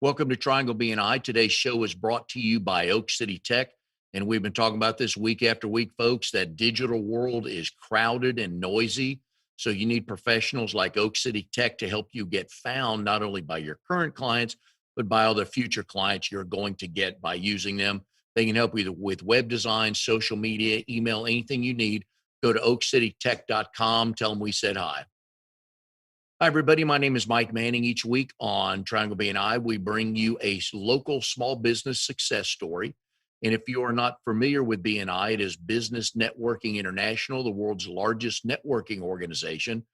Welcome to Triangle BNI. Today's show is brought to you by Oak City Tech. And we've been talking about this week after week, folks. That digital world is crowded and noisy. So you need professionals like Oak City Tech to help you get found not only by your current clients, but by all the future clients you're going to get by using them. They can help you with web design, social media, email, anything you need. Go to oakcitytech.com. Tell them we said hi. Hi, everybody. My name is Mike Manning. Each week on Triangle BNI, we bring you a local small business success story. And if you are not familiar with BNI, it is Business Networking International, the world's largest networking organization.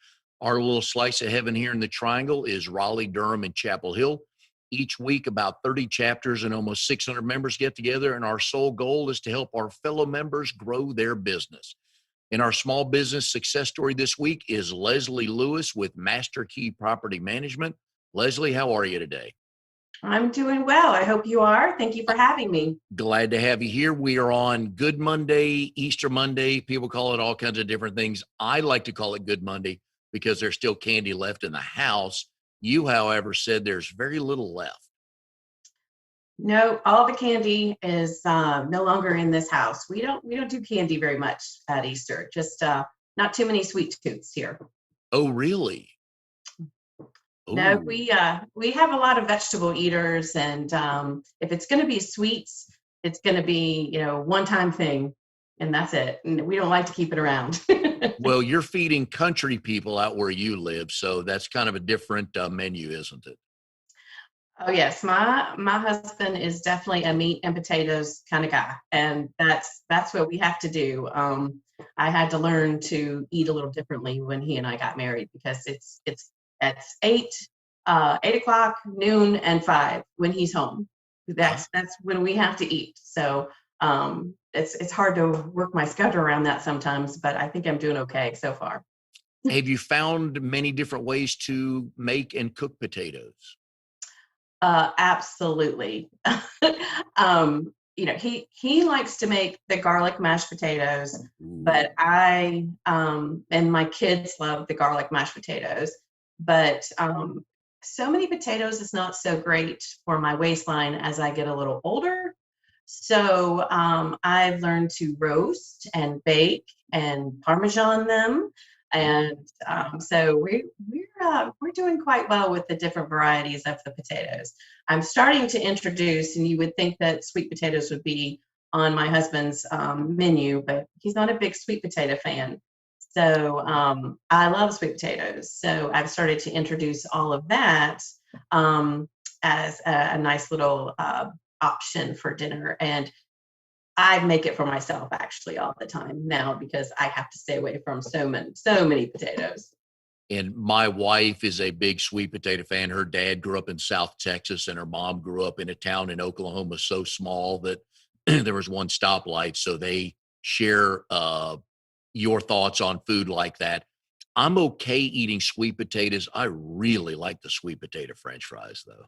Our little slice of heaven here in the Triangle is Raleigh, Durham, and Chapel Hill. Each week, about 30 chapters and almost 600 members get together, and our sole goal is to help our fellow members grow their business. In our small business success story this week is Leslie Lewis with Masterkey Property Management. Leslie, how are you today? I'm doing well. I hope you are. Thank you for having me. Glad to have you here. We are on Good Monday, Easter Monday. People call it all kinds of different things. I like to call it Good Monday because there's still candy left in the house. You, however, said there's very little left. No, all the candy is no longer in this house. We don't do candy very much at Easter. Just not too many sweet tooths here. Oh, really? No, we have a lot of vegetable eaters, and if it's going to be sweets, it's going to be one-time thing, and that's it. And we don't like to keep it around. Well, you're feeding country people out where you live, so that's kind of a different menu, isn't it? Oh yes, my husband is definitely a meat and potatoes kind of guy, and that's what we have to do. I had to learn to eat a little differently when he and I got married because it's eight o'clock, noon, and 5 when he's home. That's when we have to eat. So it's hard to work my schedule around that sometimes, but I think I'm doing okay so far. Have you found many different ways to make and cook potatoes? Absolutely. He likes to make the garlic mashed potatoes, but I and my kids love the garlic mashed potatoes. But so many potatoes is not so great for my waistline as I get a little older. So I've learned to roast and bake and Parmesan them. And so we're doing quite well with the different varieties of the potatoes. I'm starting to introduce, and you would think that sweet potatoes would be on my husband's menu, but he's not a big sweet potato fan. So I love sweet potatoes. So I've started to introduce all of that as a nice little option for dinner. And I make it for myself actually all the time now because I have to stay away from so many potatoes. And my wife is a big sweet potato fan. Her dad grew up in South Texas and her mom grew up in a town in Oklahoma so small that there was one stoplight. So they share your thoughts on food like that. I'm okay eating sweet potatoes. I really like the sweet potato French fries though.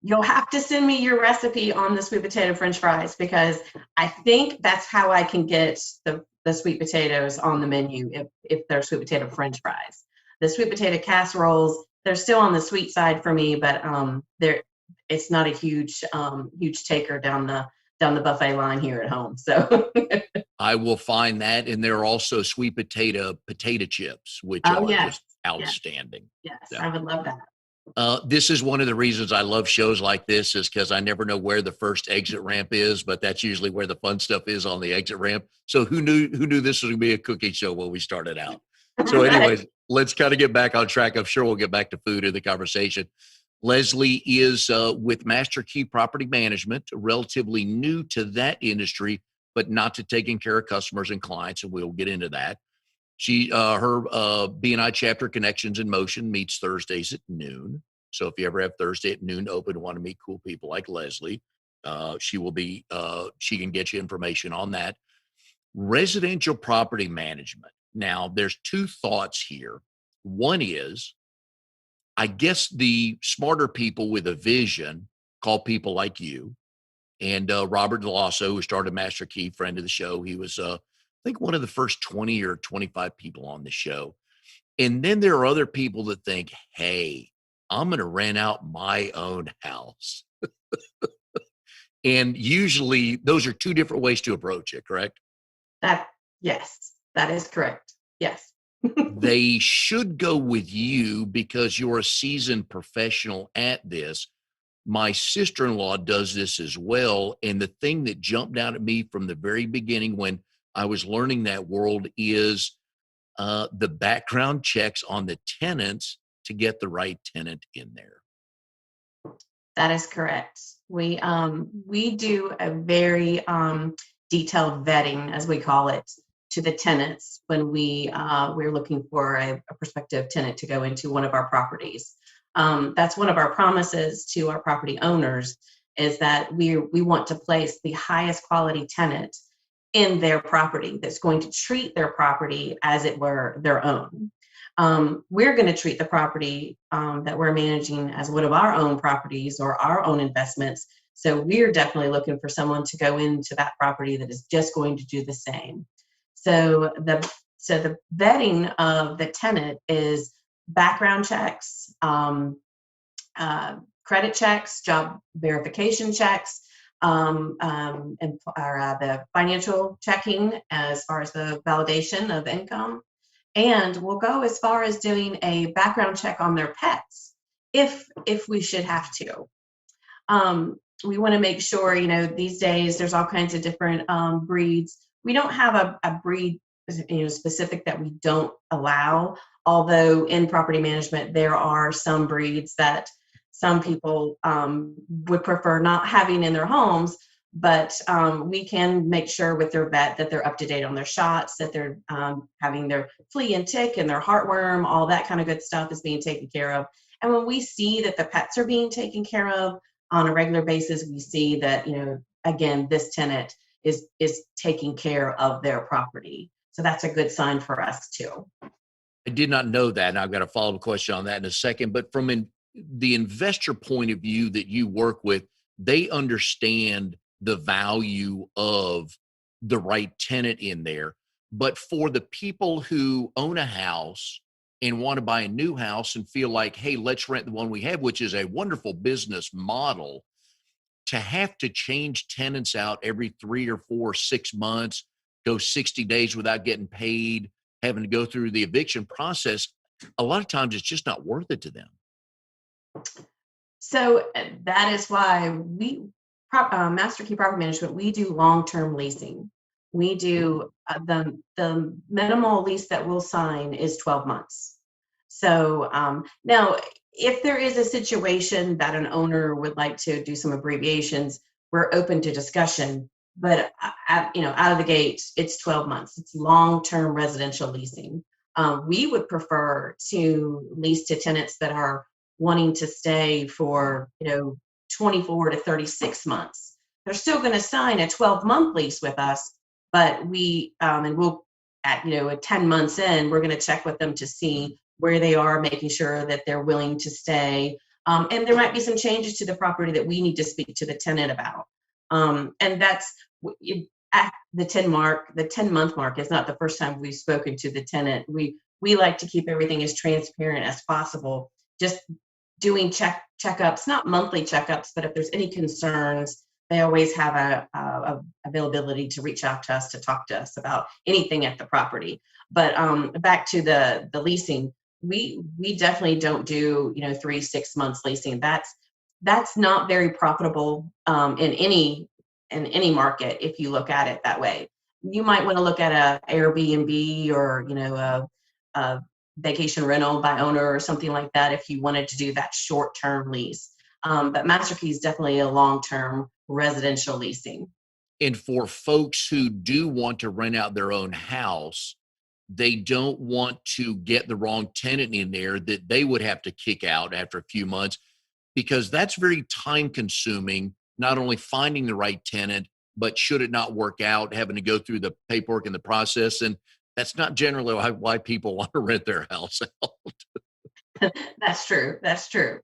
You'll have to send me your recipe on the sweet potato French fries because I think that's how I can get the sweet potatoes on the menu if they're sweet potato French fries. The sweet potato casseroles, they're still on the sweet side for me, but it's not a huge taker down the buffet line here at home. So I will find that, and there are also sweet potato chips, which are just outstanding. Yes, I would love that. This is one of the reasons I love shows like this is because I never know where the first exit ramp is, but that's usually where the fun stuff is on the exit ramp. So who knew this was going to be a cooking show when we started out? So anyways, let's kind of get back on track. I'm sure we'll get back to food in the conversation. Leslie is with Masterkey Property Management, relatively new to that industry, but not to taking care of customers and clients, and we'll get into that. Her BNI chapter Connections in Motion meets Thursdays at noon. So if you ever have Thursday at noon open and want to meet cool people like Leslie, she can get you information on that. Residential property management. Now, there's two thoughts here. One is, I guess the smarter people with a vision call people like you and Robert DeLasso, who started Masterkey, friend of the show. He was I think one of the first 20 or 25 people on the show. And then there are other people that think, hey, I'm going to rent out my own house. And usually those are two different ways to approach it, correct? That, yes, that is correct. Yes. They should go with you because you're a seasoned professional at this. My sister-in-law does this as well. And the thing that jumped out at me from the very beginning when I was learning that world is the background checks on the tenants to get the right tenant in there. That is correct. We do a very detailed vetting, as we call it, to the tenants when we're looking for a prospective tenant to go into one of our properties. That's one of our promises to our property owners is that we want to place the highest quality tenant in their property that's going to treat their property as it were their own. We're going to treat the property that we're managing as one of our own properties or our own investments. So we're definitely looking for someone to go into that property that is just going to do the same. So the vetting of the tenant is background checks, credit checks, job verification checks, the financial checking as far as the validation of income. And we'll go as far as doing a background check on their pets if we should have to. We want to make sure, these days there's all kinds of different breeds. We don't have a breed, specific that we don't allow. Although in property management, there are some breeds that some people would prefer not having in their homes, but we can make sure with their vet that they're up to date on their shots, that they're having their flea and tick and their heartworm, all that kind of good stuff is being taken care of. And when we see that the pets are being taken care of on a regular basis, we see that, again, this tenant is taking care of their property. So that's a good sign for us too. I did not know that, and I've got a follow-up question on that in a second. But from the investor point of view that you work with, they understand the value of the right tenant in there. But for the people who own a house and want to buy a new house and feel like, hey, let's rent the one we have, which is a wonderful business model, to have to change tenants out every 3 or 4, 6 months, go 60 days without getting paid, having to go through the eviction process, a lot of times it's just not worth it to them. So that is why Masterkey Property Management, we do long-term leasing. We do the minimal lease that we'll sign is 12 months. So now, if there is a situation that an owner would like to do some abbreviations, we're open to discussion. But out of the gate, it's 12 months. It's long-term residential leasing. We would prefer to lease to tenants that are wanting to stay for 24 to 36 months. They're still going to sign a 12-month lease with us, but and we'll at 10 months in, we're going to check with them to see where they are, making sure that they're willing to stay. And there might be some changes to the property that we need to speak to the tenant about. And that's at the 10-month mark is not the first time we've spoken to the tenant. We like to keep everything as transparent as possible. Just doing checkups, not monthly checkups, but if there's any concerns, they always have a availability to reach out to us to talk to us about anything at the property. But back to the leasing, we definitely don't do 3-6 months leasing. That's not very profitable in any market if you look at it that way. You might want to look at a Airbnb or a vacation rental by owner or something like that if you wanted to do that short-term lease. But Masterkey is definitely a long-term residential leasing. And for folks who do want to rent out their own house, they don't want to get the wrong tenant in there that they would have to kick out after a few months, because that's very time consuming, not only finding the right tenant, but should it not work out, having to go through the paperwork and the process. And that's not generally why people want to rent their house out. That's true. That's true.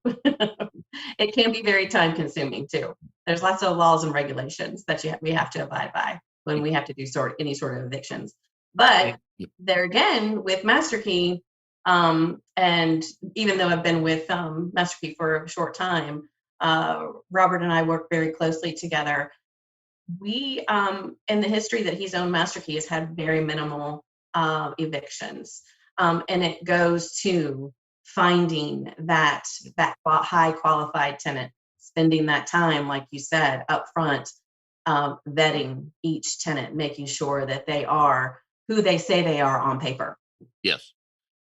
It can be very time consuming too. There's lots of laws and regulations that we have to abide by when we have to do any sort of evictions. But there again, with Masterkey, And even though I've been with Masterkey for a short time, Robert and I work very closely together. We, in the history that he's owned Masterkey, has had very minimal evictions, and it goes to finding that high qualified tenant, spending that time, like you said, up front, vetting each tenant, making sure that they are who they say they are on paper. Yes,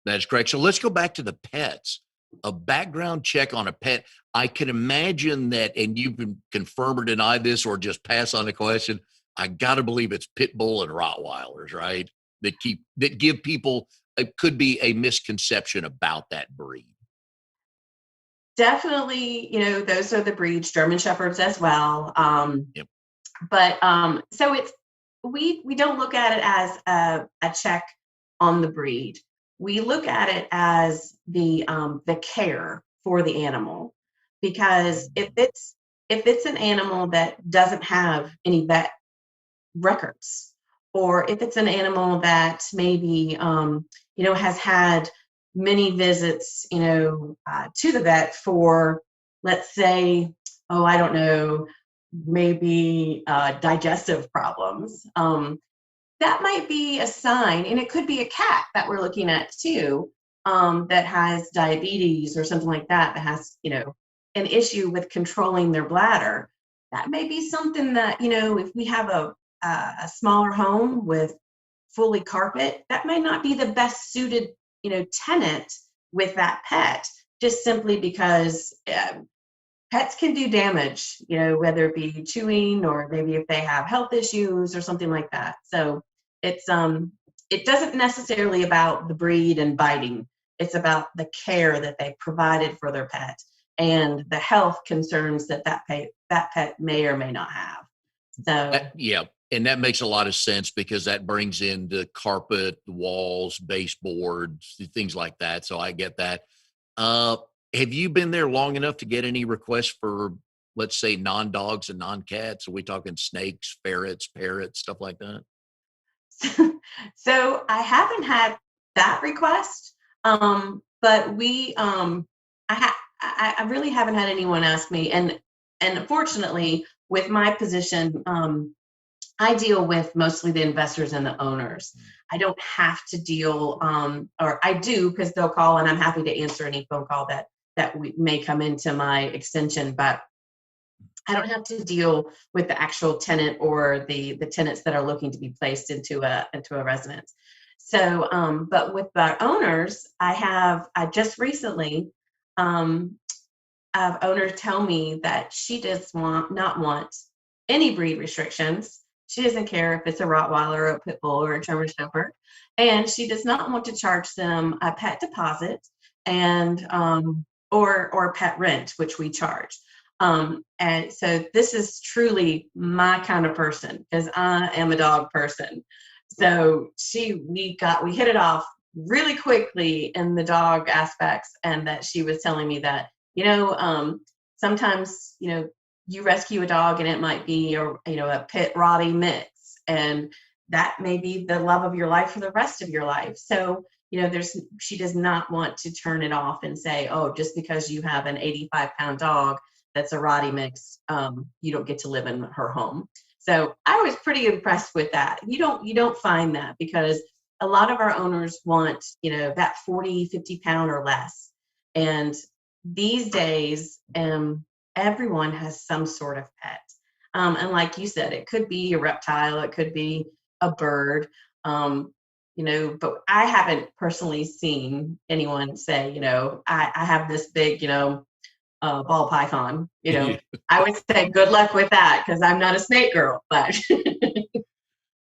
that's correct. So let's go back to the pets. A background check on a pet. I can imagine that, and you can confirm or deny this or just pass on the question. I got to believe it's pit bull and Rottweilers, right? That give people, it could be a misconception about that breed. Definitely, those are the breeds, German Shepherds as well. Yep. But so it's we don't look at it as a check on the breed. We look at it as the care for the animal, because if it's an animal that doesn't have any vet records, or if it's an animal that maybe has had many visits to the vet for, let's say, oh, I don't know, maybe digestive problems, that might be a sign. And it could be a cat that we're looking at too, that has diabetes or something like that, that has an issue with controlling their bladder. That may be something that, if we have a smaller home with fully carpet, that might not be the best suited tenant with that pet, just simply because pets can do damage, whether it be chewing or maybe if they have health issues or something like that. So it doesn't necessarily about the breed and biting. It's about the care that they provided for their pet and the health concerns that pet may or may not have. So Yeah. And that makes a lot of sense because that brings in the carpet, the walls, baseboards, things like that. So I get that. Uh, have you been there long enough to get any requests for, let's say, non-dogs and non-cats? Are we talking snakes, ferrets, parrots, stuff like that? so I haven't had that request, but I really haven't had anyone ask me, and unfortunately, with my position, I deal with mostly the investors and the owners. I don't have to deal, or I do because they'll call, and I'm happy to answer any phone call that may come into my extension, but I don't have to deal with the actual tenant or the tenants that are looking to be placed into a residence. So, but with our owners, I just recently have owner tell me that she does not want any breed restrictions. She doesn't care if it's a Rottweiler or a Pit Bull or a German Shepherd, and she does not want to charge them a pet deposit and or pet rent, which we charge. And so this is truly my kind of person because I am a dog person. So we hit it off really quickly in the dog aspects, and that she was telling me that sometimes you rescue a dog and it might be a pit Rottie mix, and that may be the love of your life for the rest of your life. So she does not want to turn it off and say, oh, just because you have an 85-pound dog that's a Rottie mix, you don't get to live in her home. So I was pretty impressed with that. You don't find that, because a lot of our owners want that 40-50 pound or less, and these days everyone has some sort of pet, and like you said, it could be a reptile, it could be a bird, but I haven't personally seen anyone say, I have this big ball python. I would say good luck with that because I'm not a snake girl, but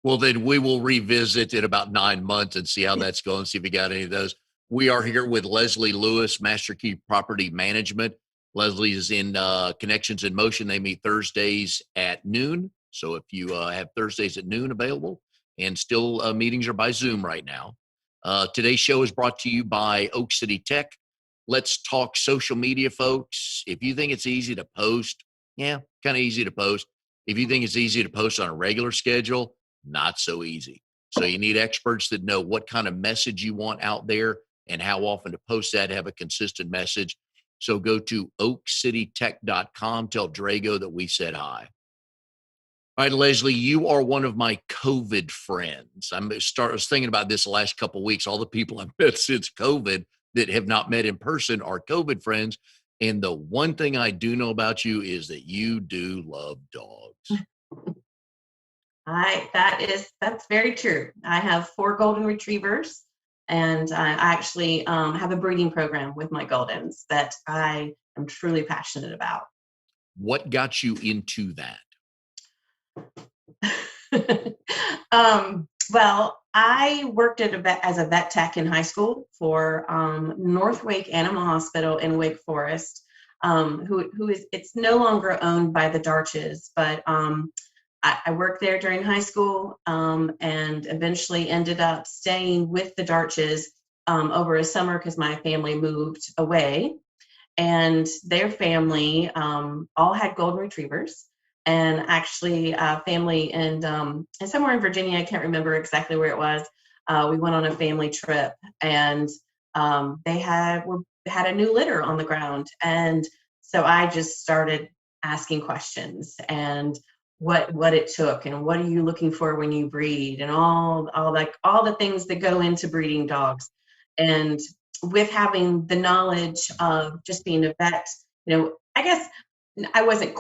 Well, then we will revisit in about 9 months and see how that's going, see if we got any of those. We are here with Leslie Lewis, Masterkey Property Management. Leslie is in Connections in Motion. They meet Thursdays at noon. So if you have Thursdays at noon available, and still meetings are by Zoom right now. Today's show is brought to you by Oak City Tech. Let's talk social media, folks. If you think it's easy to post, yeah, kind of easy to post. If you think it's easy to post on a regular schedule, not so easy. So you need experts that know what kind of message you want out there and how often to post that, have a consistent message. So go to oakcitytech.com. Tell Drago that we said hi. All right, Leslie, you are one of my COVID friends. I was thinking about this the last couple of weeks. All the people I've met since COVID that have not met in person are COVID friends. And the one thing I do know about you is that you do love dogs. That's very true. I have 4 golden retrievers, and I actually have a breeding program with my Goldens that I am truly passionate about. What got you into that? Well, I worked as a vet tech in high school for North Wake Animal Hospital in Wake Forest, who is it's no longer owned by the Darches, but I worked there during high school and eventually ended up staying with the Darches over a summer because my family moved away, and their family all had golden retrievers. And actually, family and somewhere in Virginia, I can't remember exactly where it was. We went on a family trip, and they had a new litter on the ground, and so I just started asking questions and what it took and what are you looking for when you breed and all the things that go into breeding dogs. And with having the knowledge of just being a vet, I guess I wasn't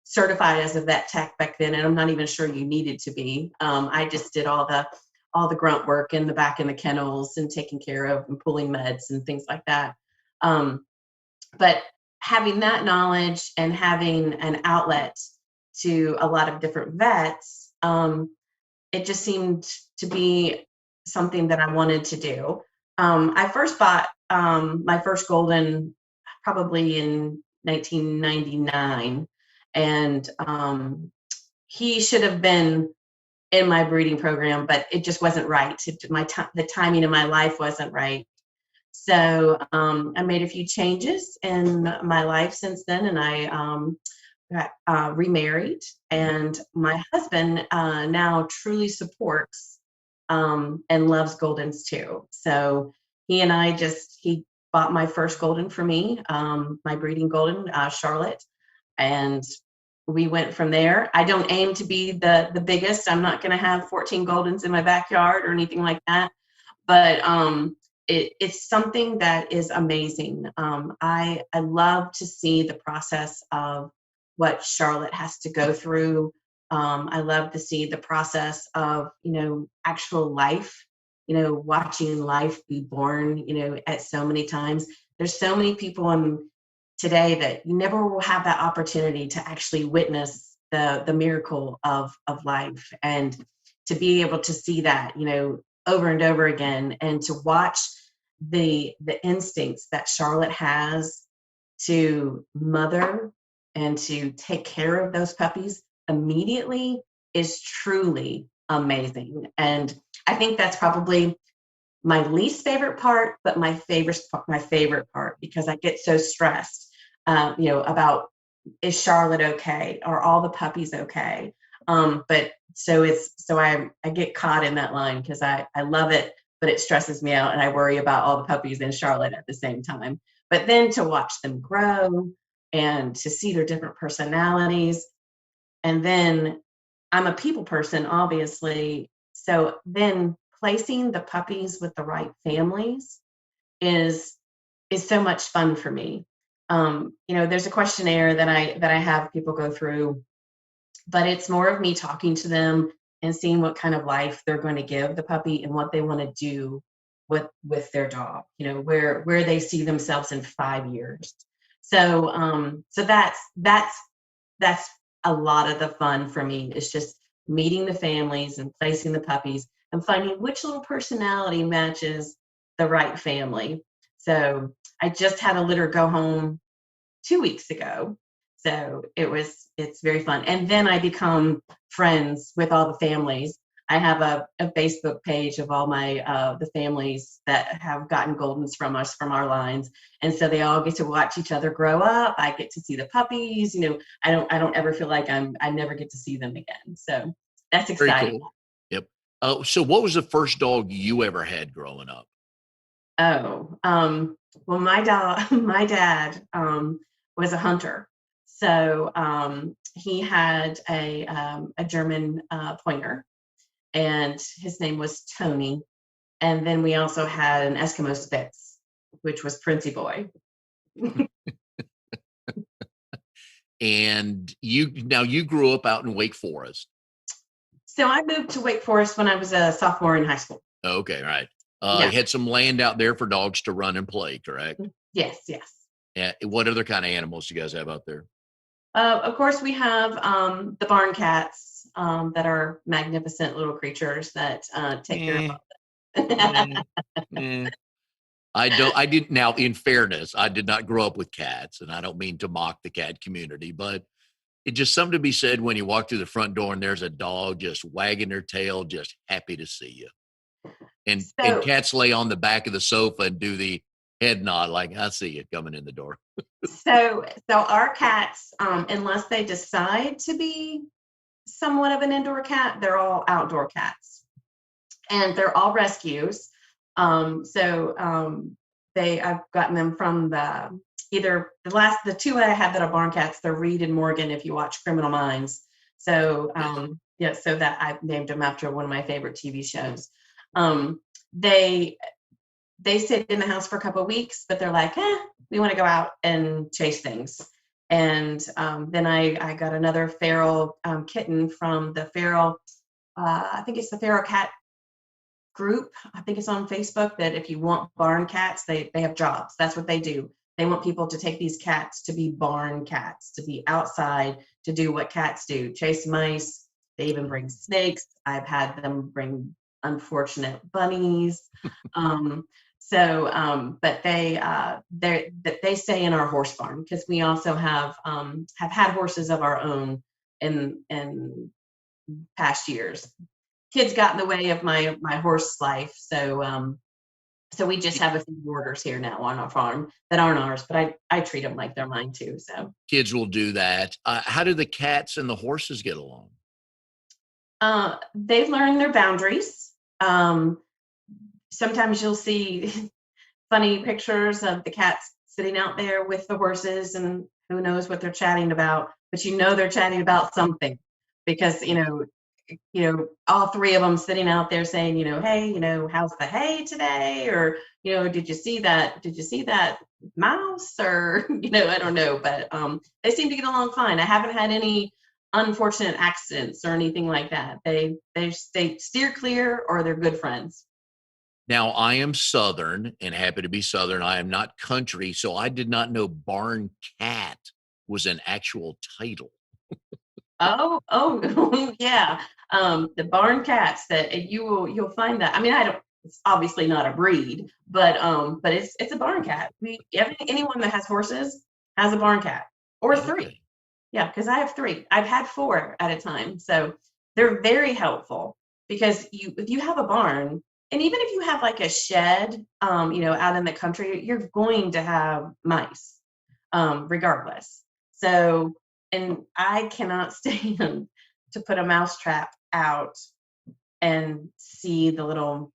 certified as a vet tech back then, and I'm not even sure you needed to be. I just did all the grunt work in the back in the kennels and taking care of and pulling meds and things like that. But having that knowledge and having an outlet to a lot of different vets, it just seemed to be something that I wanted to do. I first bought my first golden probably in 1999, and he should have been in my breeding program, but it just wasn't right. The timing of my life wasn't right. So I made a few changes in my life since then, and I got remarried. And my husband now truly supports and loves Goldens too. So he bought my first Golden for me, my breeding Golden, Charlotte, and we went from there. I don't aim to be the biggest. I'm not going to have 14 Goldens in my backyard or anything like that, but it's something that is amazing. I love to see the process of what Charlotte has to go through. I love to see the process of, actual life, watching life be born, at so many times. There's so many people in today that you never will have that opportunity to actually witness the miracle of life, and to be able to see that, over and over again, and to watch the instincts that Charlotte has to mother and to take care of those puppies immediately is truly amazing. And I think that's probably my least favorite part, but my favorite part, because I get so stressed, about, is Charlotte okay? Are all the puppies okay? But so I get caught in that line because I love it, but it stresses me out, and I worry about all the puppies in Charlotte at the same time. But then to watch them grow and to see their different personalities, and then I'm a people person, obviously. So then placing the puppies with the right families is so much fun for me. There's a questionnaire that I have people go through, but it's more of me talking to them and seeing what kind of life they're going to give the puppy and what they want to do with their dog, where they see themselves in 5 years. So that's a lot of the fun for me. It's just meeting the families and placing the puppies and finding which little personality matches the right family. So I just had a litter go home 2 weeks ago. So it's very fun. And then I become friends with all the families. I have a Facebook page of all my the families that have gotten Goldens from us, from our lines. And so they all get to watch each other grow up. I get to see the puppies. I don't ever feel like I never get to see them again. So that's Very exciting. cool. Yep. So what was the first dog you ever had growing up? Oh, well, my dad was a hunter. So he had a German pointer, and his name was Tony. And then we also had an Eskimo Spitz, which was Princey Boy. And you grew up out in Wake Forest. So I moved to Wake Forest when I was a sophomore in high school. Okay, right. Yeah. You had some land out there for dogs to run and play, correct? Yes, yes. What other kind of animals do you guys have out there? Of course, we have the barn cats that are magnificent little creatures that take care Eh, of. eh, eh. I didn't. Now, in fairness, I did not grow up with cats, and I don't mean to mock the cat community, but it's just something to be said when you walk through the front door and there's a dog just wagging their tail, just happy to see you. And So, cats lay on the back of the sofa and do the head nod like I see you coming in the door. so our cats, unless they decide to be somewhat of an indoor cat, they're all outdoor cats, and they're all rescues. So I've gotten them from the two I have that are barn cats. They're Reed and Morgan. If you watch Criminal Minds, so Yes. yeah, so that I've named them after one of my favorite TV shows. Um, they they sit in the house for a couple of weeks, but they're like, we want to go out and chase things. And then I got another feral kitten from the feral, I think it's the feral cat group. I think it's on Facebook that if you want barn cats, they have jobs. That's what they do. They want people to take these cats to be barn cats, to be outside, to do what cats do, chase mice. They even bring snakes. I've had them bring unfortunate bunnies. Um, but they stay in our horse farm because we also have had horses of our own in past years. Kids got in the way of my horse life, so we just have a few boarders here now on our farm that aren't ours, but I treat them like they're mine too. So Kids will do that. How do the cats and the horses get along? they've learned their boundaries. Sometimes you'll see funny pictures of the cats sitting out there with the horses, and who knows what they're chatting about, but they're chatting about something because all three of them sitting out there saying, hey, how's the hay today? Or, did you see that mouse? Or, I don't know, but they seem to get along fine. I haven't had any unfortunate accidents or anything like that. They steer clear, or they're good friends. Now, I am Southern and happy to be Southern. I am not country, so I did not know barn cat was an actual title. Oh, yeah. The barn cats that you'll find that. I mean, I don't. It's obviously not a breed, but it's a barn cat. Anyone that has horses has a barn cat or three. Okay. Yeah, because I have three. I've had four at a time, so they're very helpful because if you have a barn, and even if you have like a shed, out in the country, you're going to have mice, regardless. So, and I cannot stand to put a mouse trap out and see the little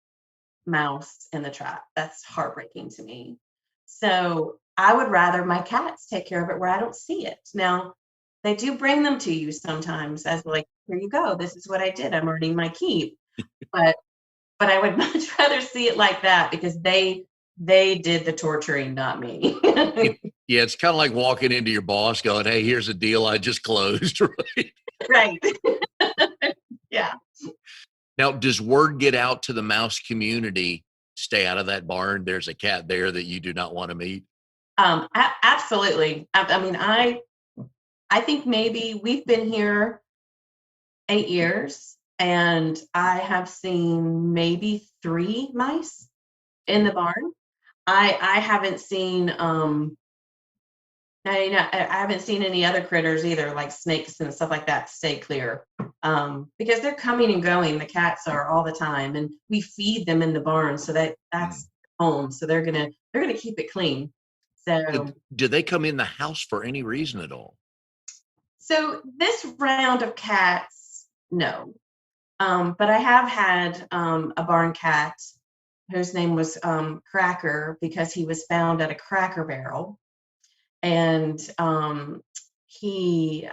mouse in the trap. That's heartbreaking to me. So I would rather my cats take care of it where I don't see it. Now, they do bring them to you sometimes as like, here you go. This is what I did. I'm earning my keep. But I would much rather see it like that because they did the torturing, not me. It, yeah, it's kind of like walking into your boss going, hey, here's a deal I just closed. Right. Right. Yeah. Now, does word get out to the mouse community? Stay out of that barn. There's a cat there that you do not want to meet. Absolutely. I mean, I think maybe we've been here 8 years, and I have seen maybe three mice in the barn. I haven't seen I haven't seen any other critters either, like snakes and stuff like that. Stay clear, because they're coming and going. The cats are all the time, and we feed them in the barn, so Mm. that's home. So they're gonna keep it clean. So Do they come in the house for any reason at all? so this round of cats, no. But I have had a barn cat whose name was Cracker, because he was found at a Cracker Barrel, and he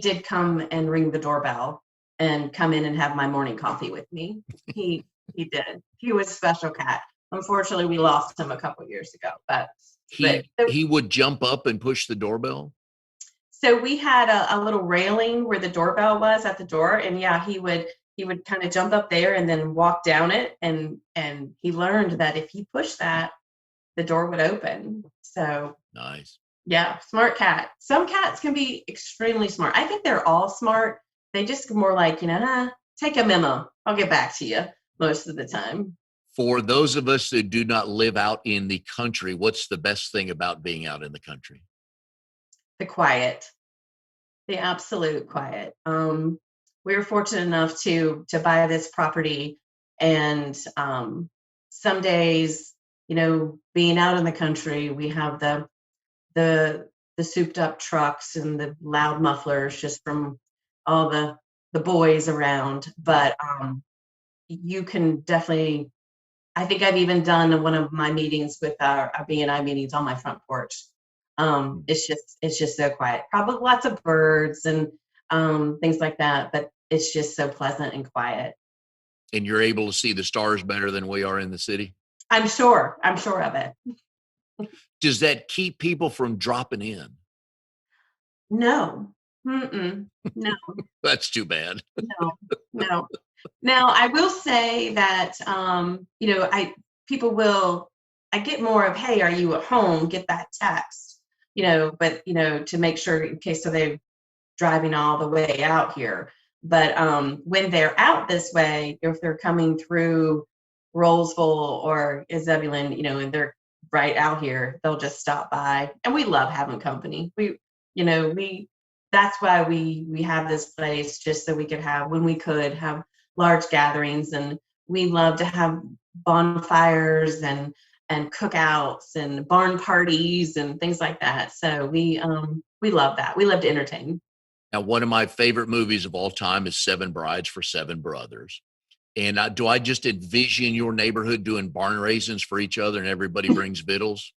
did come and ring the doorbell and come in and have my morning coffee with me. He did. He was a special cat. Unfortunately, we lost him a couple years ago, but He would jump up and push the doorbell? so we had a little railing where the doorbell was at the door, and yeah, he would kind of jump up there and then walk down it, and he learned that if he pushed that, the door would open. So Nice. yeah, smart cat. Some cats can be extremely smart. I think they're all smart. They just more like, take a memo. I'll get back to you most of the time. For those of us that do not live out in the country, what's the best thing about being out in the country? The quiet, the absolute quiet. We were fortunate enough to buy this property, and some days, being out in the country, we have the souped up trucks and the loud mufflers just from all the boys around. But you can definitely, I think I've even done one of my meetings with our BNI meetings on my front porch. It's just so quiet. Probably lots of birds and things like that, but it's just so pleasant and quiet. And you're able to see the stars better than we are in the city? I'm sure of it. Does that keep people from dropping in? No. Mm-mm. No. That's too bad. No. No. Now, I will say that, people will, I get more of, hey, are you at home? Get that text, but, to make sure in case so they're driving all the way out here. But when they're out this way, if they're coming through Rollsville or Zebulon, and they're right out here, they'll just stop by. And we love having company. We that's why we have this place, just so we could have, when we could have large gatherings, and we love to have bonfires and cookouts and barn parties and things like that. So we love that. We love to entertain. Now, one of my favorite movies of all time is Seven Brides for Seven Brothers. And do I just envision your neighborhood doing barn raisins for each other and everybody brings victuals?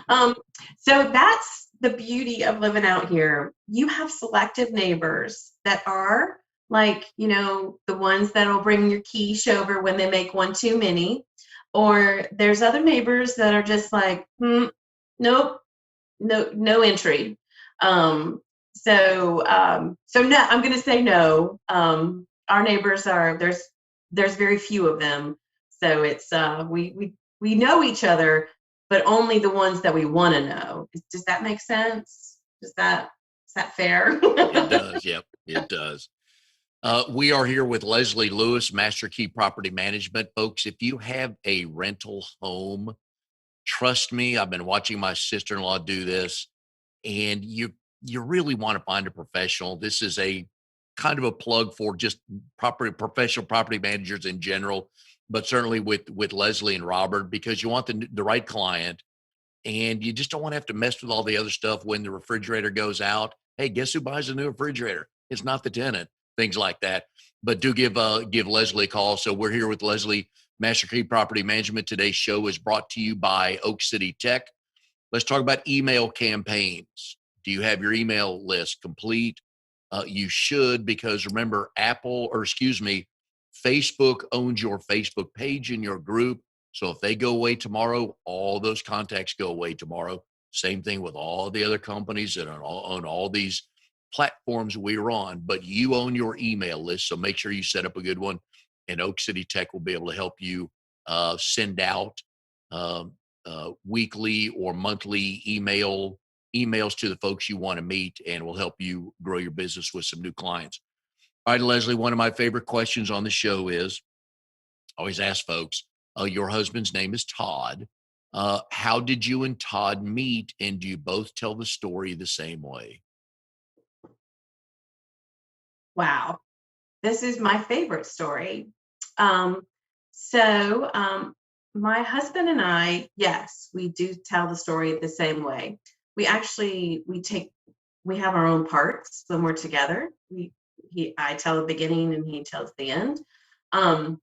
um, so that's the beauty of living out here. You have selective neighbors that are like, the ones that'll bring your quiche over when they make one too many. Or there's other neighbors that are just like, nope, no entry. So no, I'm going to say no. Our neighbors there's very few of them. So it's, we know each other, but only the ones that we want to know. Does that make sense? Is that fair? It does. Yep, it does. We are here with Leslie Lewis, Masterkey Property Management. Folks, if you have a rental home, trust me, I've been watching my sister-in-law do this, and you really want to find a professional. This is a kind of a plug for just professional property managers in general, but certainly with Leslie and Robert, because you want the right client, and you just don't want to have to mess with all the other stuff when the refrigerator goes out. Hey, guess who buys a new refrigerator? It's not the tenant. Things like that. But do give Leslie a call. So we're here with Leslie, Masterkey Property Management. Today's show is brought to you by Oak City Tech. Let's talk about email campaigns. Do you have your email list complete? You should, because remember, Facebook owns your Facebook page and your group. So if they go away tomorrow, all those contacts go away tomorrow. Same thing with all the other companies that are on all these platforms we're on, but you own your email list. So make sure you set up a good one, and Oak City Tech will be able to help you send out weekly or monthly emails to the folks you want to meet, and will help you grow your business with some new clients. All right, Leslie, one of my favorite questions on the show is, I always ask folks, your husband's name is Todd. How did you and Todd meet, and do you both tell the story the same way? Wow. This is my favorite story. Um, so my husband and I, yes, we do tell the story the same way. We have our own parts when we're together. I tell the beginning and he tells the end. Um,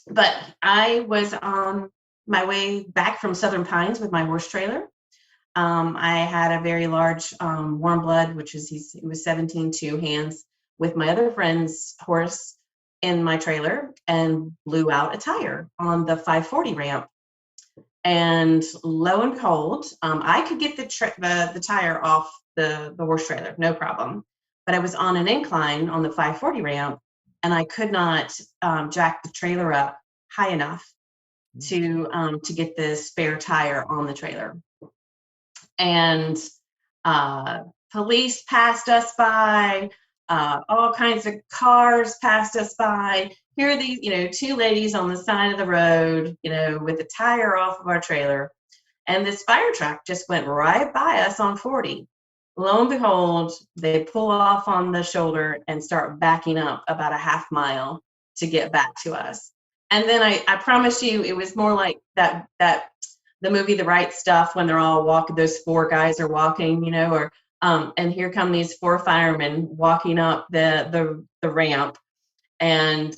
But I was on my way back from Southern Pines with my horse trailer. I had a very large warm blood, which is he was 17 hands, with my other friend's horse in my trailer and blew out a tire on the 540 ramp. And lo and behold, I could get the tire off the horse trailer, no problem. But I was on an incline on the 540 ramp, and I could not jack the trailer up high enough to get the spare tire on the trailer. And uh, police passed us by, all kinds of cars passed us by. Here are these, two ladies on the side of the road, with the tire off of our trailer. And this fire truck just went right by us on 40. Lo and behold, they pull off on the shoulder and start backing up about a half mile to get back to us. And then I promise you, it was more like that the movie The Right Stuff, when they're all walking, those four guys are walking, or and here come these four firemen walking up the ramp, and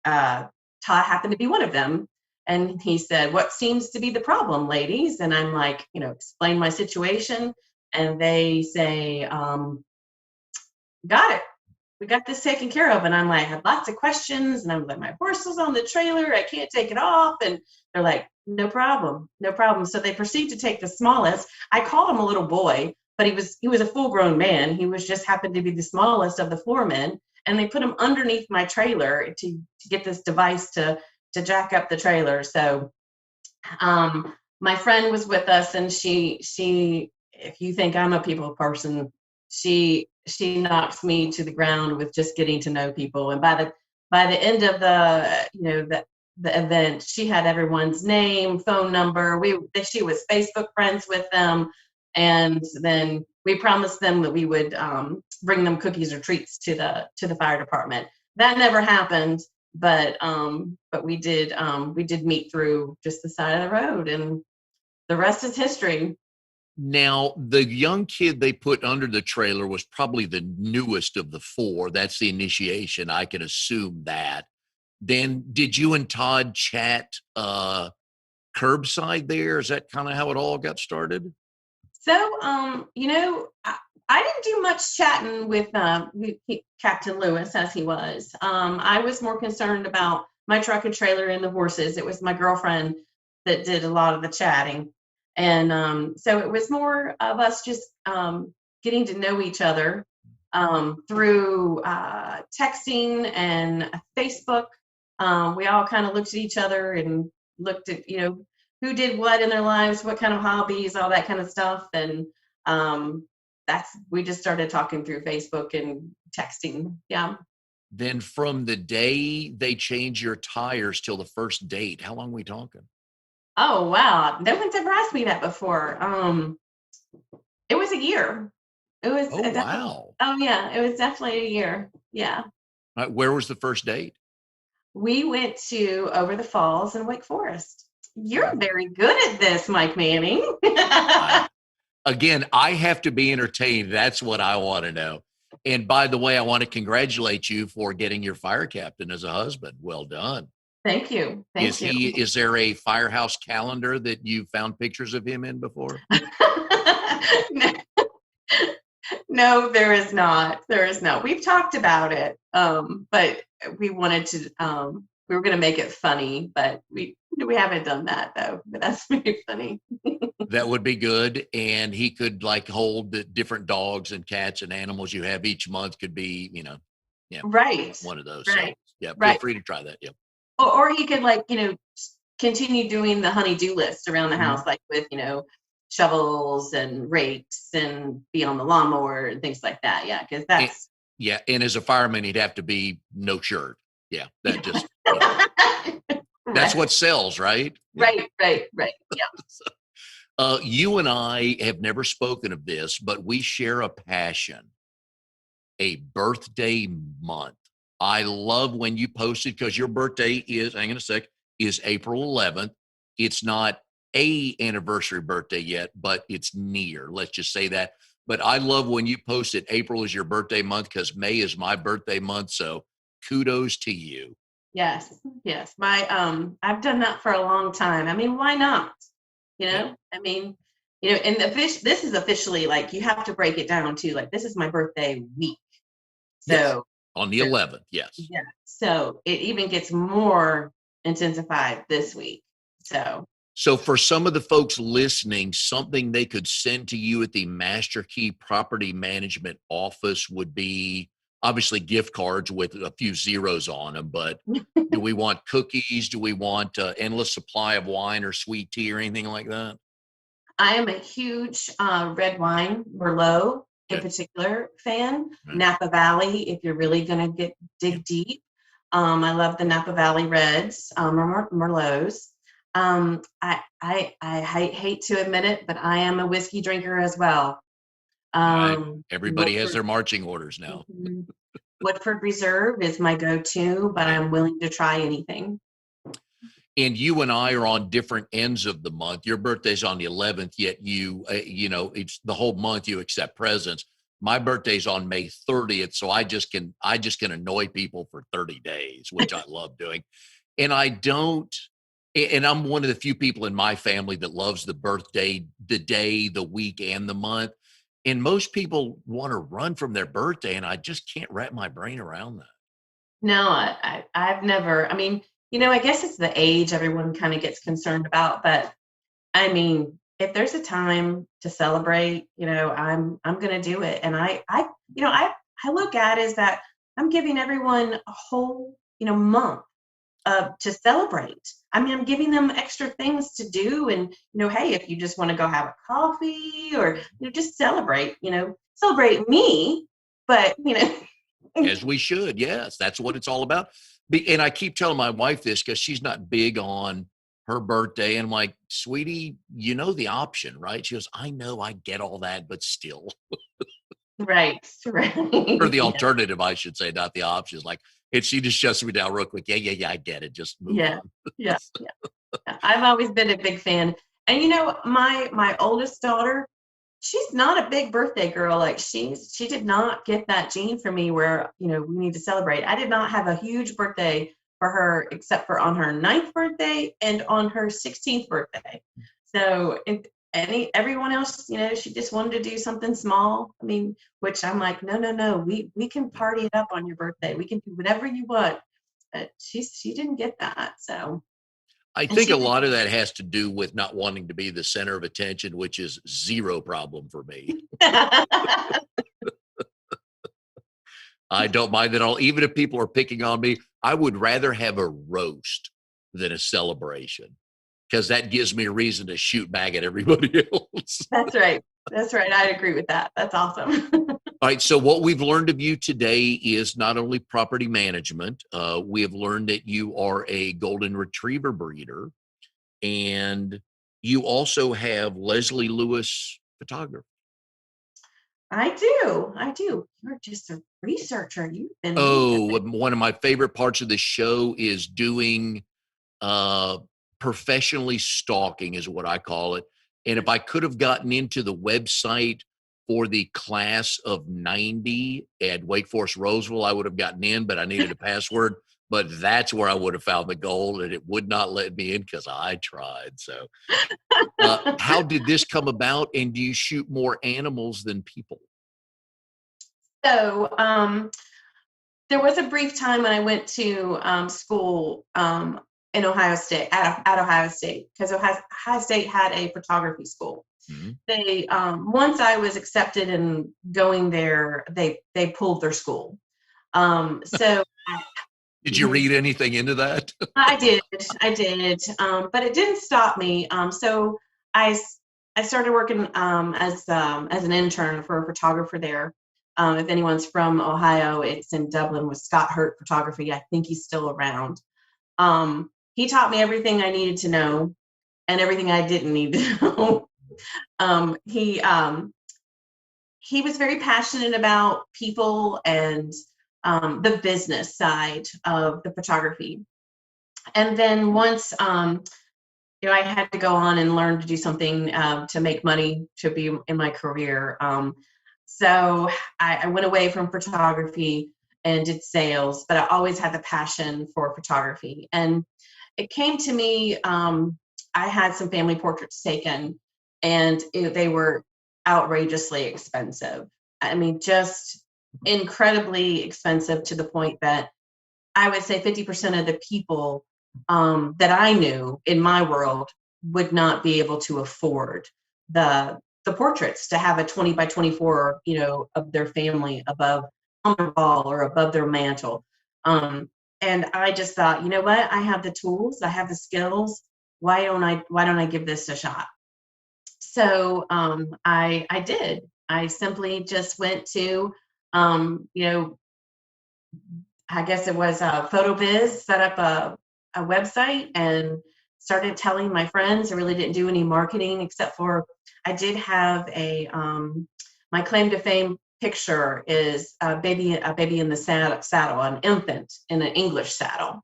Todd happened to be one of them. And he said, "What seems to be the problem, ladies?" And I'm like, explain my situation. And they say, "Got it. We got this taken care of." And I'm like, I had lots of questions. And I'm like, my horse is on the trailer. I can't take it off. And they're like, no problem, no problem. So they proceed to take the smallest. I called him a little boy, but he was a full grown man. He was just happened to be the smallest of the four men. And they put him underneath my trailer to get this device to jack up the trailer. So my friend was with us, and she if you think I'm a people person, she knocks me to the ground with just getting to know people. And by the end of the event, she had everyone's name, phone number. She was Facebook friends with them, and then we promised them that we would bring them cookies or treats to the fire department. That never happened, but we did meet through just the side of the road, and the rest is history. Now, the young kid they put under the trailer was probably the newest of the four. That's the initiation. I can assume that. Then did you and Todd chat curbside there? Is that kind of how it all got started? So, I didn't do much chatting with Captain Lewis, as he was. I was more concerned about my truck and trailer and the horses. It was my girlfriend that did a lot of the chatting. And so it was more of us just getting to know each other through texting and Facebook. We all kind of looked at each other and looked at, who did what in their lives, what kind of hobbies, all that kind of stuff. And we just started talking through Facebook and texting. Yeah. Then from the day they change your tires till the first date, how long are we talking? Oh, wow. No one's ever asked me that before. It was a year. It was Oh, wow. oh yeah, it was definitely a year. Yeah. Where was the first date? We went to Over the Falls in Wake Forest. You're Oh, very good at this, Mike Manning. I, again, I have to be entertained. That's what I want to know. And by the way, I want to congratulate you for getting your fire captain as a husband. Well done. Thank you. Is Thank you. is there a firehouse calendar that you found pictures of him in before? No, no, there is not. There is not. We've talked about it, but we wanted to. We were going to make it funny, but we haven't done that though. But that's pretty funny. That would be good. And he could like hold the different dogs and cats and animals you have each month could be, yeah, Right. one of those. So Right. yeah, feel Right. free to try that. Yeah. Or he could, like, continue doing the honey-do list around the Mhm. house, like with, shovels and rakes and be on the lawnmower and things like that. Yeah, because And, that's yeah. And as a fireman, he'd have to be no shirt. Yeah. That just, that's right, what sells, right? Yeah. right, right, right. Yeah. You and I have never spoken of this, but we share a passion, a birthday month. I love when you posted because your birthday is, hang on a sec, is April 11th. It's not a anniversary birthday yet, but it's near. Let's just say that. But I love when you posted April is your birthday month because May is my birthday month. So kudos to you. Yes, yes. I've done that for a long time. I mean, why not? You Yeah. know, I mean, and this is officially like you have to break it down too. Like this is my birthday week. Yes. So, On the so 11th. Yes. yeah. So it even gets more intensified this week. So So for some of the folks listening, something they could send to you at the Masterkey Property Management office would be obviously gift cards with a few zeros on them. But do we want cookies? Do we want endless supply of wine or sweet tea or anything like that? I am a huge red wine, Merlot in Good. particular fan. Right. Napa Valley, if you're really going to Yep. dig deep. I love the Napa Valley Reds, or Merlots. I hate to admit it, but I am a whiskey drinker as well. All right. Everybody has Woodford, their marching orders now. mhm. Woodford Reserve is my go-to, but Right. I'm willing to try anything. And you and I are on different ends of the month. Your birthday's on the 11th, yet it's the whole month you accept presents. My birthday's on May 30th, so I just can annoy people for 30 days, which I love doing. And I don't and I'm one of the few people in my family that loves the birthday, the day, the week, and the month. And most people want to run from their birthday, and I just can't wrap my brain around that. No, I've never. I mean, I guess it's the age everyone kind of gets concerned about, but I mean, if there's a time to celebrate, I'm gonna do it. And I look at is that I'm giving everyone a whole, month to celebrate. I mean, I'm giving them extra things to do, and hey, if you just want to go have a coffee or just celebrate, celebrate me, but As we should. Yes, that's what it's all about. And I keep telling my wife this because she's not big on her birthday. And I'm like, sweetie, you know the option, right? She goes, I know I get all that, but still. right, Or right, the yeah. alternative, I should say, not the options. Like, and she just shuts me down real quick. Yeah, yeah, yeah, I get it. Just move Yeah, on. yeah, yeah. I've always been a big fan. And my oldest daughter, she's not a big birthday girl. Like she did not get that gene from me where, we need to celebrate. I did not have a huge birthday for her except for on her ninth birthday and on her 16th birthday. So everyone else, she just wanted to do something small. I mean, which I'm like, no, no, no. We can party it up on your birthday. We can do whatever you want. But she didn't get that. So I and think a she lot of that has to do with not wanting to be the center of attention, which is zero problem for me. I don't mind at all. Even if people are picking on me, I would rather have a roast than a celebration because that gives me a reason to shoot back at everybody else. That's right. That's right. I agree with that. That's awesome. All right. So, what we've learned of you today is not only property management, we have learned that you are a golden retriever breeder and you also have Leslie Lewis photography. I do. I do. You're just a researcher. You've been reading. Oh, one of my favorite parts of the show is doing uh, professionally stalking is what I call it. And if I could have gotten into the website for the class of 90 at Wake Forest Roseville, I would have gotten in, but I needed a password. But that's where I would have found the gold, and it would not let me in because I tried. So, how did this come about? And do you shoot more animals than people? So, there was a brief time when I went to school in Ohio State, at Ohio State, because Ohio State had a photography school. Mhm. They once I was accepted and going there, they pulled their school. So Did you read anything into that? I did, I did, but it didn't stop me. So I s- I started working as an intern for a photographer there. If anyone's from Ohio, it's in Dublin with Scott Hurt Photography. I think he's still around. He taught me everything I needed to know and everything I didn't need to know. um, he um, he was very passionate about people and the business side of the photography. And then once I had to go on and learn to do something to make money to be in my career. So I went away from photography and did sales, but I always had the passion for photography. And it came to me, I had some family portraits taken, and they were outrageously expensive. I mean, just incredibly expensive, to the point that I would say 50% of the people that I knew in my world would not be able to afford the portraits, to have a 20 by 24, of their family above on their wall or above their mantle. And I just thought, you know what? I have the tools, I have the skills. Why don't I give this a shot? So I did. I simply just went to, you know, I guess it was PhotoBiz, set up a website and started telling my friends. I really didn't do any marketing, except for I did have my claim to fame picture is a baby in the saddle, an infant in an English saddle.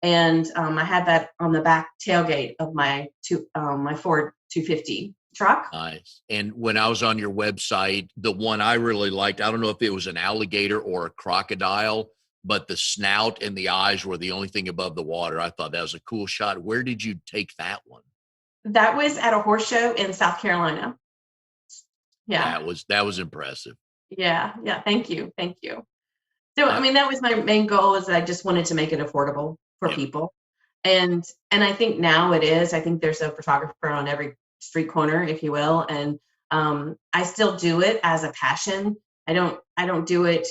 And I had that on the back tailgate of my Ford 250 truck. Nice. And when I was on your website, the one I really liked, I don't know if it was an alligator or a crocodile, but the snout and the eyes were the only thing above the water. I thought that was a cool shot. Where did you take that one? That was at a horse show in South Carolina. Yeah, That was impressive. yeah. Thank you, thank you. So, I Uh, mean, that was my main goal, is that I just wanted to make it affordable for yeah, people. And I think now it is. I think there's a photographer on every street corner, if you will. And I still do it as a passion. I don't do it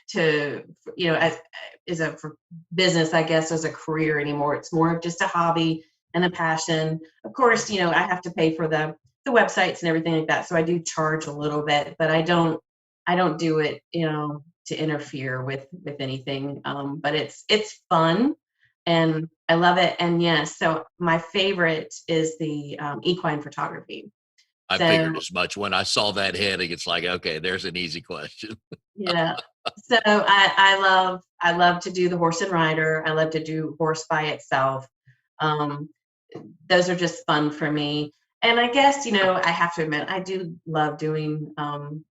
to, as a for business, I guess, as a career anymore. It's more of just a hobby and a passion. Of course, I have to pay for the websites and everything like that. So I do charge a little bit, but I don't do it, to interfere with anything. But it's fun, and I love it. And yes, so my favorite is the equine photography. I So figured as much. When I saw that heading, it's like, okay, there's an easy question. yeah. So I love to do the horse and rider. I love to do horse by itself. Um, those are just fun for me. And I guess, I have to admit, I do love doing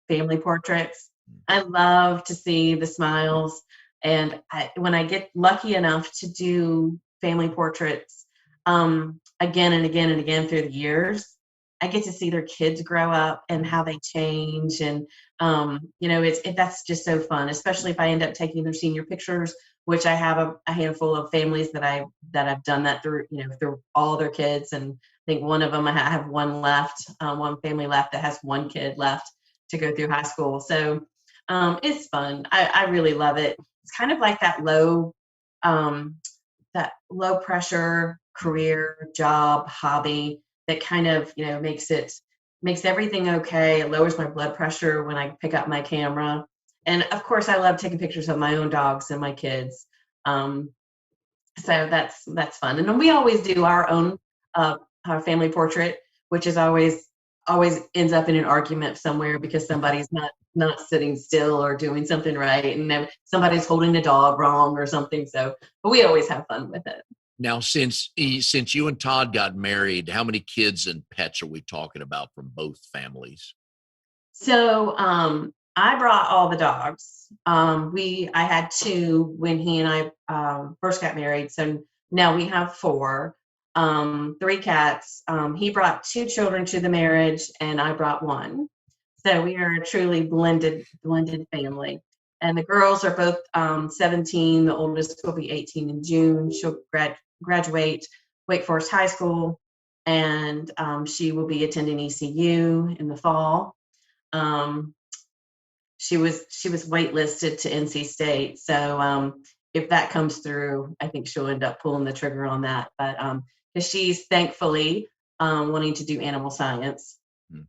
family portraits. I love to see the smiles. And when I get lucky enough to do family portraits again and again and again through the years, I get to see their kids grow up and how they change. And, that's just so fun, especially if I end up taking their senior pictures, which I have a handful of families that I've done that through, through all their kids. And I think one of them, I have one left, one family left that has one kid left to go through high school. So it's fun. I really love it. It's kind of like um, that low pressure career job hobby that kind of, makes everything okay. It lowers my blood pressure when I pick up my camera. And of course, I love taking pictures of my own dogs and my kids. Um, so that's fun. And then we always do uh, our family portrait, which is always ends up in an argument somewhere, because somebody's not sitting still or doing something right, and then somebody's holding the dog wrong or something. So, but we always have fun with it. Now, since you and Todd got married, how many kids and pets are we talking about from both families? So I brought all the dogs. I had two when he and I first got married. So now we have four, three cats. He brought two children to the marriage, and I brought one. So we are a truly blended family. And the girls are both 17. The oldest will be 18 in June. She'll graduate Wake Forest High School, and she will be attending ECU in the fall. Um, she was waitlisted to NC State, so if that comes through, I think she'll end up pulling the trigger on that. But because she's thankfully wanting to do animal science. Hmm.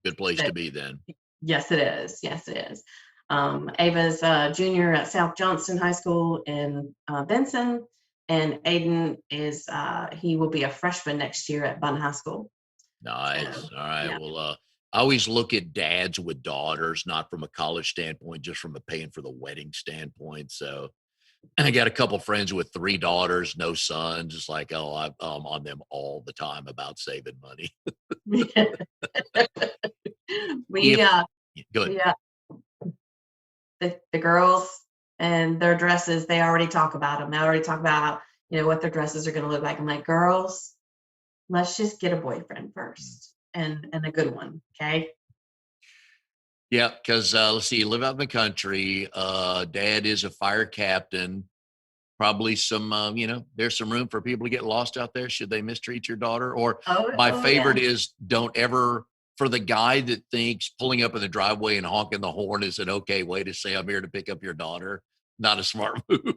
Good place So to be then. yes, it is. Yes, it is. Ava's a junior at South Johnston High School in Benson, and Aiden he will be a freshman next year at Bunn High School. So Nice. All right. yeah. Well, I always look at dads with daughters, not from a college standpoint, just from a paying for the wedding standpoint. So, and I got a couple friends with three daughters, no sons. Just like, oh, I'm on them all the time about saving money. we, uh, If, we, yeah, uh, good. we, uh, the girls and their dresses, they already talk about them. They already talk about, what their dresses are going to look like. I'm like, girls, let's just get a boyfriend first and a good one. Okay. Yeah, because let's see, you live out in the country. Dad is a fire captain. Probably some, there's some room for people to get lost out there should they mistreat your daughter. Or Oh, my oh yeah. favorite is don't ever, for the guy that thinks pulling up in the driveway and honking the horn is an okay way to say I'm here to pick up your daughter. Not a smart move.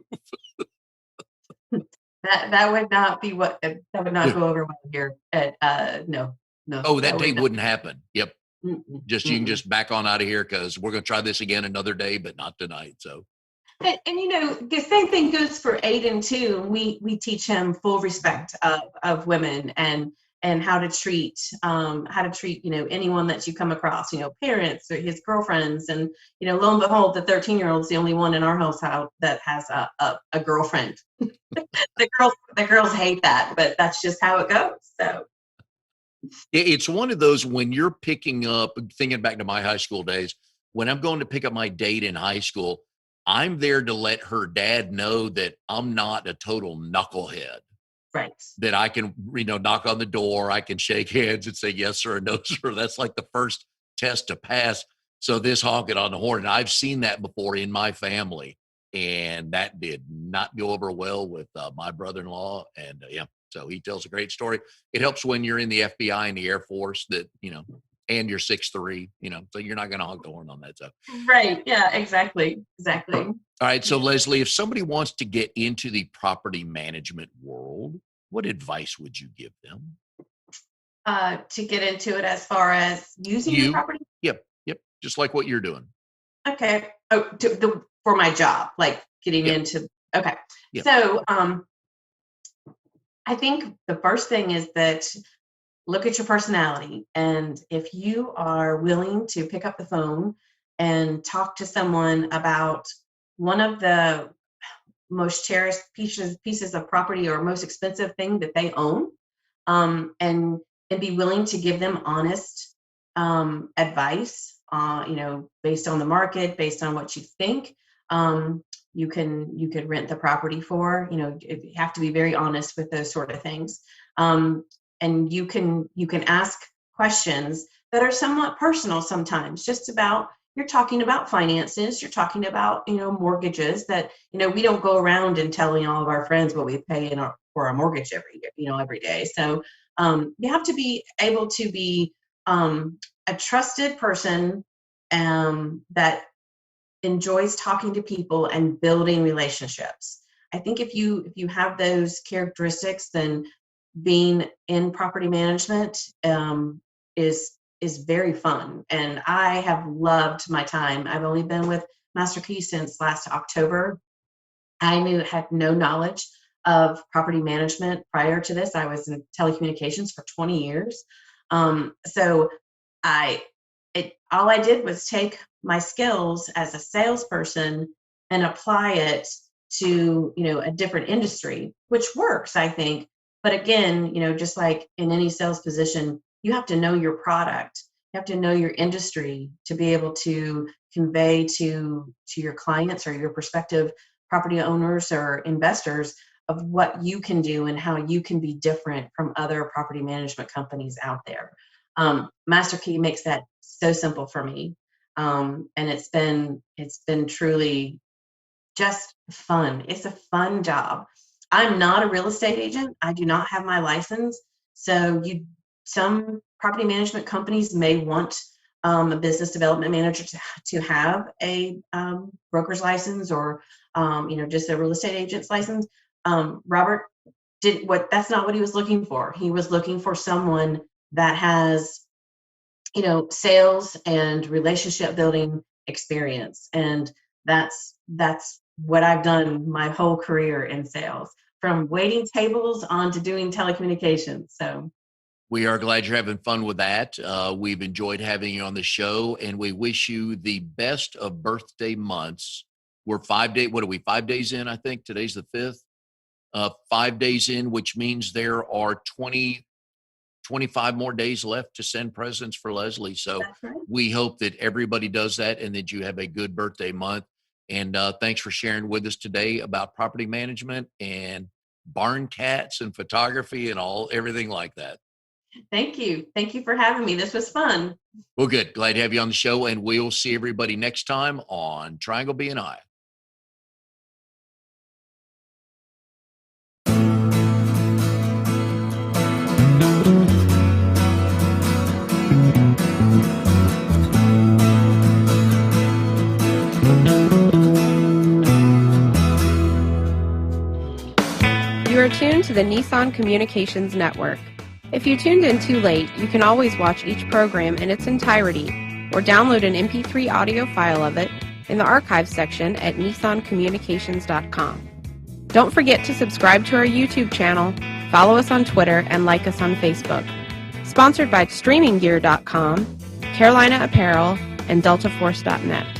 That would not be that would not go over well here at, no, no, Oh, that that would date not. wouldn't happen. Yep. Mm-mm, Just you can mm-mm. just back on out of here because we're gonna try this again another day, but not tonight. So And the same thing goes for Aiden too. We teach him full respect of women and how to treat anyone that you come across, parents or his girlfriends, and lo and behold, the 13-year-old's the only one in our household that has a girlfriend. The girls hate that, but that's just how it goes. So it's one of those when you're picking up, thinking back to my high school days, when I'm going to pick up my date in high school, I'm there to let her dad know that I'm not a total knucklehead, right. that I can, knock on the door, I can shake hands and say yes sir or no sir. That's like the first test to pass. So this honking on the horn, and I've seen that before in my family, and that did not go over well with my brother-in-law. And yeah, so he tells a great story. It helps when you're in the FBI and the Air Force that and you're 6'3", so you're not going to honk the horn on that stuff. Right. Yeah, exactly. Exactly. All right. So, Leslie, if somebody wants to get into the property management world, what advice would you give them? To get into it as far as using the You? property. Yep. Yep. Just like what you're doing. Okay. Oh, for my job, like getting Yep. into. Okay. Yep. So, I think the first thing is that look at your personality, and if you are willing to pick up the phone and talk to someone about one of the most cherished pieces of property or most expensive thing that they own, and be willing to give them honest advice, based on the market, based on what you think, you could rent the property for. You have to be very honest with those sort of things, and you can ask questions that are somewhat personal sometimes, just about you're talking about finances, you're talking about mortgages that we don't go around and telling all of our friends what we pay for our mortgage every day. So you have to be able to be a trusted person that enjoys talking to people and building relationships. I think if you have those characteristics, then being in property management is very fun. And I have loved my time. I've only been with Masterkey since last October. Had no knowledge of property management prior to this. I was in telecommunications for 20 years. So I all I did was take my skills as a salesperson and apply it to a different industry, which works, I think. But again, just like in any sales position, you have to know your product. You have to know your industry to be able to convey to your clients or your prospective property owners or investors of what you can do and how you can be different from other property management companies out there. Masterkey makes that so simple for me, and it's been truly just fun. It's a fun job. I'm not a real estate agent. I do not have my license. So some property management companies may want a business development manager to have a broker's license, or just a real estate agent's license. Robert did what that's not what he was looking for. He was looking for someone that has sales and relationship building experience. And that's what I've done my whole career in sales, from waiting tables on to doing telecommunications. So We are glad you're having fun with that. We've enjoyed having you on the show, and we wish you the best of birthday months. We're 5 days. What are we? 5 days in, I think. Today's the 5th. 5 days in, which means there are 25 more days left to send presents for Leslie. So that's right. we hope that everybody does that and that you have a good birthday month. And thanks for sharing with us today about property management and barn cats and photography and everything like that. Thank you. Thank you for having me. This was fun. Well, good. Glad to have you on the show, and we'll see everybody next time on Triangle BNI. You are tuned to the Nissan Communications Network. If you tuned in too late, you can always watch each program in its entirety or download an MP3 audio file of it in the archives section at nissancommunications.com. Don't forget to subscribe to our YouTube channel, follow us on Twitter, and like us on Facebook. Sponsored by StreamingGear.com, Carolina Apparel, and DeltaForce.net.